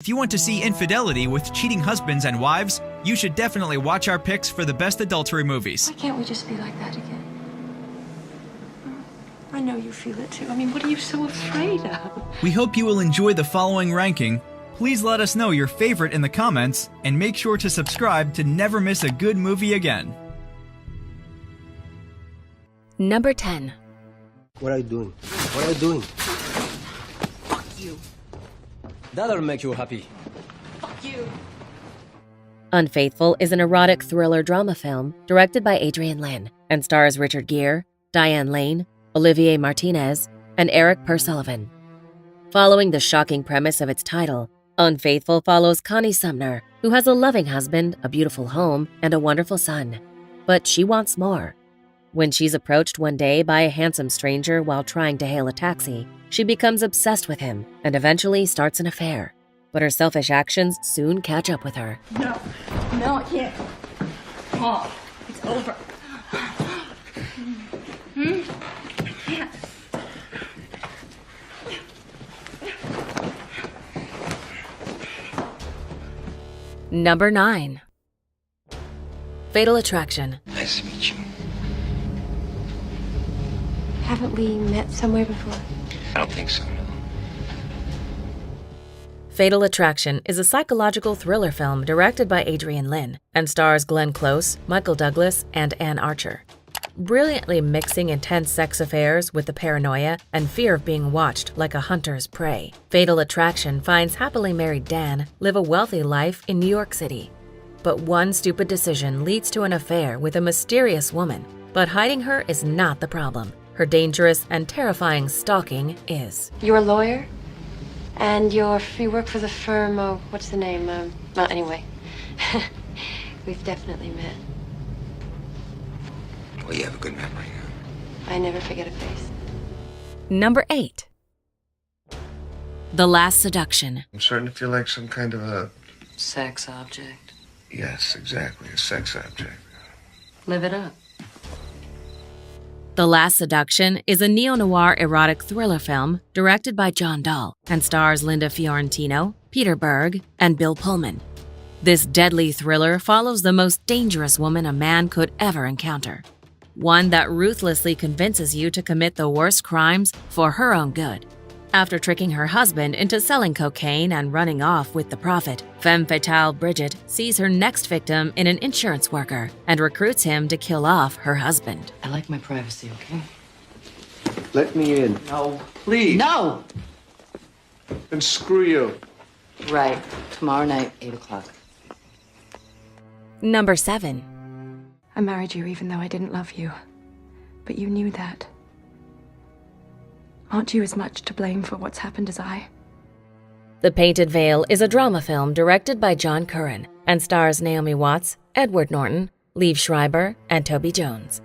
If you want to see infidelity with cheating husbands and wives, you should definitely watch our picks for the best adultery movies. Why can't we just be like that again? I know you feel it too. I mean, what are you so afraid of? We hope you will enjoy the following ranking. Please let us know your favorite in the comments, and make sure to subscribe to never miss a good movie again. Number 10. What are you doing? What are you doing? Fuck you. That'll make you happy. Fuck you. Unfaithful is an erotic thriller drama film directed by Adrian Lyne and stars Richard Gere, Diane Lane, Olivier Martinez, and Eric Pursullivan. Following the shocking premise of its title, Unfaithful follows Connie Sumner, who has a loving husband, a beautiful home, and a wonderful son. But she wants more. When she's approached one day by a handsome stranger while trying to hail a taxi, she becomes obsessed with him and eventually starts an affair. But her selfish actions soon catch up with her. No, I can't. Come on, it's over. Yeah. Number 9. Fatal Attraction. Nice to meet you. Haven't we met somewhere before? I don't think so, no. Fatal Attraction is a psychological thriller film directed by Adrian Lyne and stars Glenn Close, Michael Douglas, and Anne Archer. Brilliantly mixing intense sex affairs with the paranoia and fear of being watched like a hunter's prey, Fatal Attraction finds happily married Dan live a wealthy life in New York City. But one stupid decision leads to an affair with a mysterious woman. But hiding her is not the problem. Her dangerous and terrifying stalking is. You're a lawyer? And you work for the firm, what's the name? Well, anyway. We've definitely met. Well, you have a good memory. I never forget a face. Number 8. The Last Seduction. I'm starting to feel like some kind of a... Sex object. Yes, exactly, a sex object. Live it up. The Last Seduction is a neo-noir erotic thriller film directed by John Dahl and stars Linda Fiorentino, Peter Berg, and Bill Pullman. This deadly thriller follows the most dangerous woman a man could ever encounter. One that ruthlessly convinces you to commit the worst crimes for her own good. After tricking her husband into selling cocaine and running off with the profit, femme fatale Bridget sees her next victim in an insurance worker and recruits him to kill off her husband. I like my privacy, okay? Let me in. No. Please. No! And screw you. Right. Tomorrow night, 8 o'clock. Number 7. I married you even though I didn't love you. But you knew that. Aren't you as much to blame for what's happened as I? The Painted Veil is a drama film directed by John Curran and stars Naomi Watts, Edward Norton, Liev Schreiber, and Toby Jones.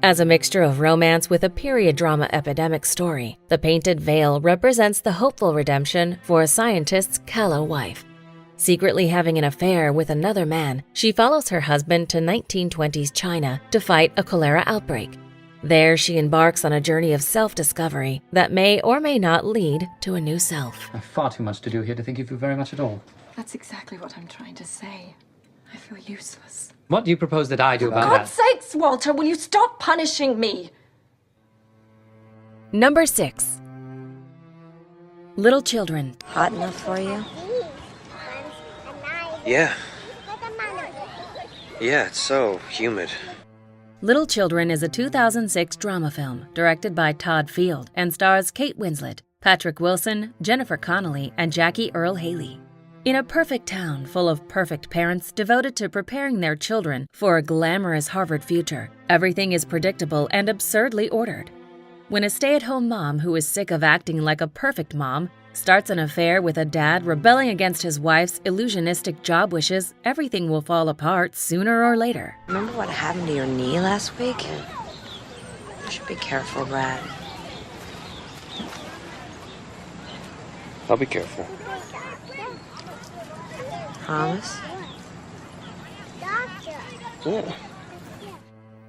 As a mixture of romance with a period drama epidemic story, The Painted Veil represents the hopeful redemption for a scientist's callow wife. Secretly having an affair with another man, she follows her husband to 1920s China to fight a cholera outbreak. There, she embarks on a journey of self-discovery that may or may not lead to a new self. I've far too much to do here to think of you very much at all. That's exactly what I'm trying to say. I feel useless. What do you propose that I do about God's that? sakes, Walter, will you stop punishing me? Number 6. Little Children. Hot enough for you? Yeah. Yeah, it's so humid. Little Children is a 2006 drama film directed by Todd Field and stars Kate Winslet, Patrick Wilson, Jennifer Connelly, and Jackie Earle Haley. In a perfect town full of perfect parents devoted to preparing their children for a glamorous Harvard future, everything is predictable and absurdly ordered. When a stay-at-home mom who is sick of acting like a perfect mom starts an affair with a dad rebelling against his wife's illusionistic job wishes, everything will fall apart sooner or later. Remember what happened to your knee last week? You should be careful, Brad. I'll be careful. Promise? Yeah.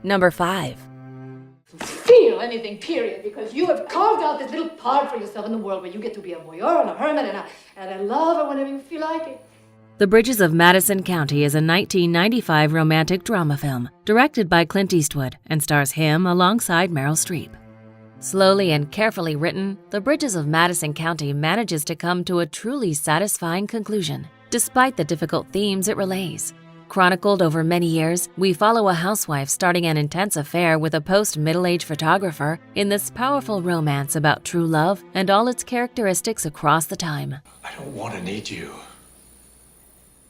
Number 5. Feel feel anything, period, because you have carved out this little part for yourself in the world where you get to be a voyeur and a hermit and a lover whenever you feel like it. The Bridges of Madison County is a 1995 romantic drama film directed by Clint Eastwood and stars him alongside Meryl Streep. Slowly and carefully written, The Bridges of Madison County manages to come to a truly satisfying conclusion, despite the difficult themes it relays. Chronicled over many years, we follow a housewife starting an intense affair with a post-middle-age photographer in this powerful romance about true love and all its characteristics across the time. I don't want to need you.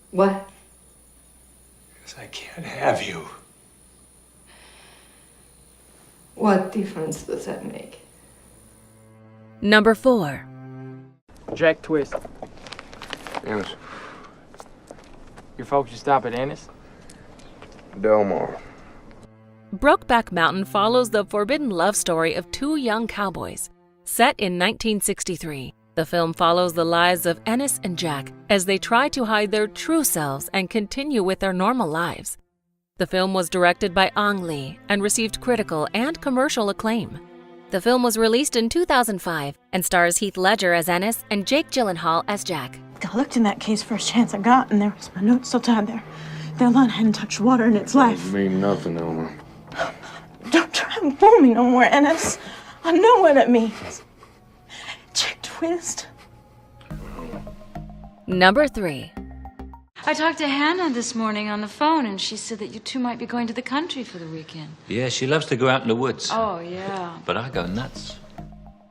What? Because I can't have you. What difference does that make? Number 4. Jack Twist. Ennis. Your folks should stop at Ennis? Delmar. Brokeback Mountain follows the forbidden love story of two young cowboys. Set in 1963, the film follows the lives of Ennis and Jack as they try to hide their true selves and continue with their normal lives. The film was directed by Ang Lee and received critical and commercial acclaim. The film was released in 2005 and stars Heath Ledger as Ennis and Jake Gyllenhaal as Jack. I looked in that case first chance I got, and there was my note still tied there. That line hadn't touched water in its life. Doesn't mean nothing, Elmer. Don't try and fool me no more, Ennis. I know what it means. Jack Twist. Number 3. I talked to Hannah this morning on the phone, and she said that you two might be going to the country for the weekend. Yeah, she loves to go out in the woods. Oh, yeah. But I go nuts.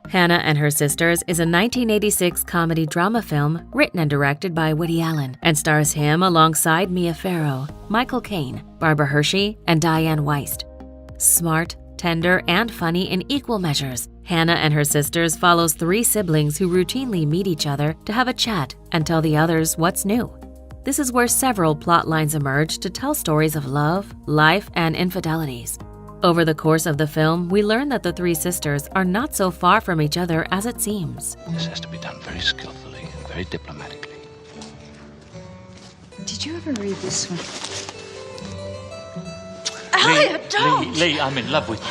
Hannah and Her Sisters is a 1986 comedy drama film written and directed by Woody Allen and stars him alongside Mia Farrow, Michael Caine, Barbara Hershey, and Diane Weist. Smart, tender, and funny in equal measures, Hannah and Her Sisters follows 3 siblings who routinely meet each other to have a chat and tell the others what's new. This is where several plot lines emerge to tell stories of love, life, and infidelities. Over the course of the film, we learn that the 3 sisters are not so far from each other as it seems. This has to be done very skillfully and very diplomatically. Did you ever read this one? Elliot, don't! Lee, I'm in love with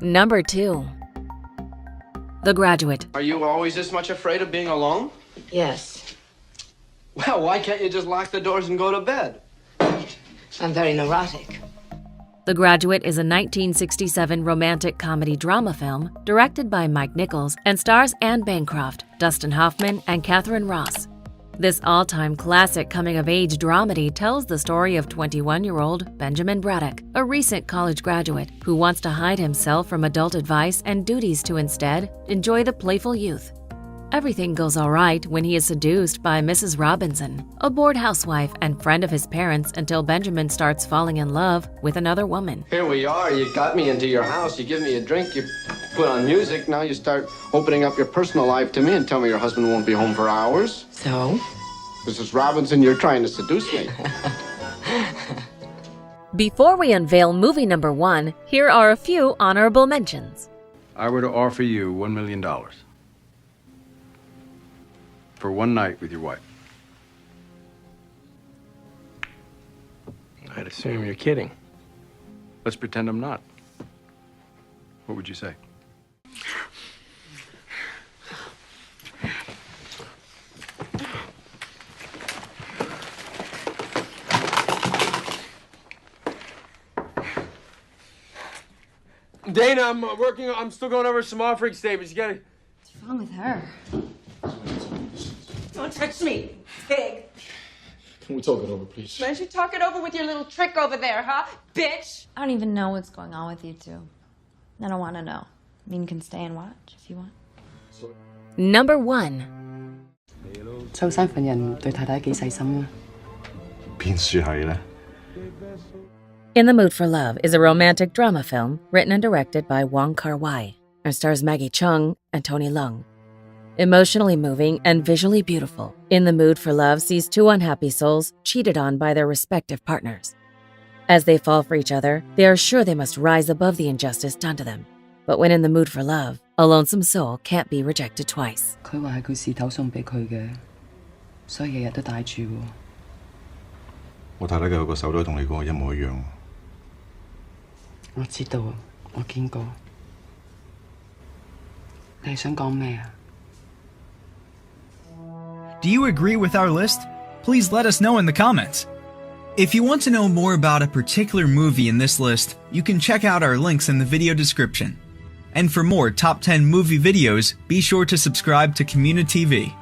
you. Number 2. The Graduate. Are you always this much afraid of being alone? Yes. Well, why can't you just lock the doors and go to bed? I'm very neurotic. The Graduate is a 1967 romantic comedy drama film directed by Mike Nichols and stars Anne Bancroft, Dustin Hoffman, and Catherine Ross. This all-time classic coming-of-age dramedy tells the story of 21-year-old Benjamin Braddock, a recent college graduate who wants to hide himself from adult advice and duties to instead enjoy the playful youth. Everything goes all right when he is seduced by Mrs. Robinson, a bored housewife and friend of his parents, until Benjamin starts falling in love with another woman. Here we are. You got me into your house. You give me a drink. You put on music. Now you start opening up your personal life to me and tell me your husband won't be home for hours. So? Mrs. Robinson, you're trying to seduce me. Before we unveil movie number 1, here are a few honorable mentions. I were to offer you $1 million for one night with your wife. I'd assume you're kidding. Let's pretend I'm not. What would you say? Dana, I'm still going over some offering statements. You gotta... What's wrong with her? Don't touch me, pig. Can we talk it over, please? Why don't you talk it over with your little trick over there, huh, bitch? I don't even know what's going on with you two. I don't want to know. I mean, you can stay and watch if you want. Number 1. 周生份人對太太幾細心啊。邊處係呢？ In the Mood for Love is a romantic drama film written and directed by Wong Kar-wai and stars Maggie Cheung and Tony Leung. Emotionally moving and visually beautiful, In the Mood for Love sees 2 unhappy souls cheated on by their respective partners. As they fall for each other, they are sure they must rise above the injustice done to them. But when in the mood for love, a lonesome soul can't be rejected twice. 佢話係佢事頭送俾佢嘅，所以日日都戴住喎。我太太嘅個手都同你嗰個一模一樣。我知道，我我見過。你想講咩啊？ Do you agree with our list? Please let us know in the comments. If you want to know more about a particular movie in this list, you can check out our links in the video description. And for more top 10 movie videos, be sure to subscribe to Community TV.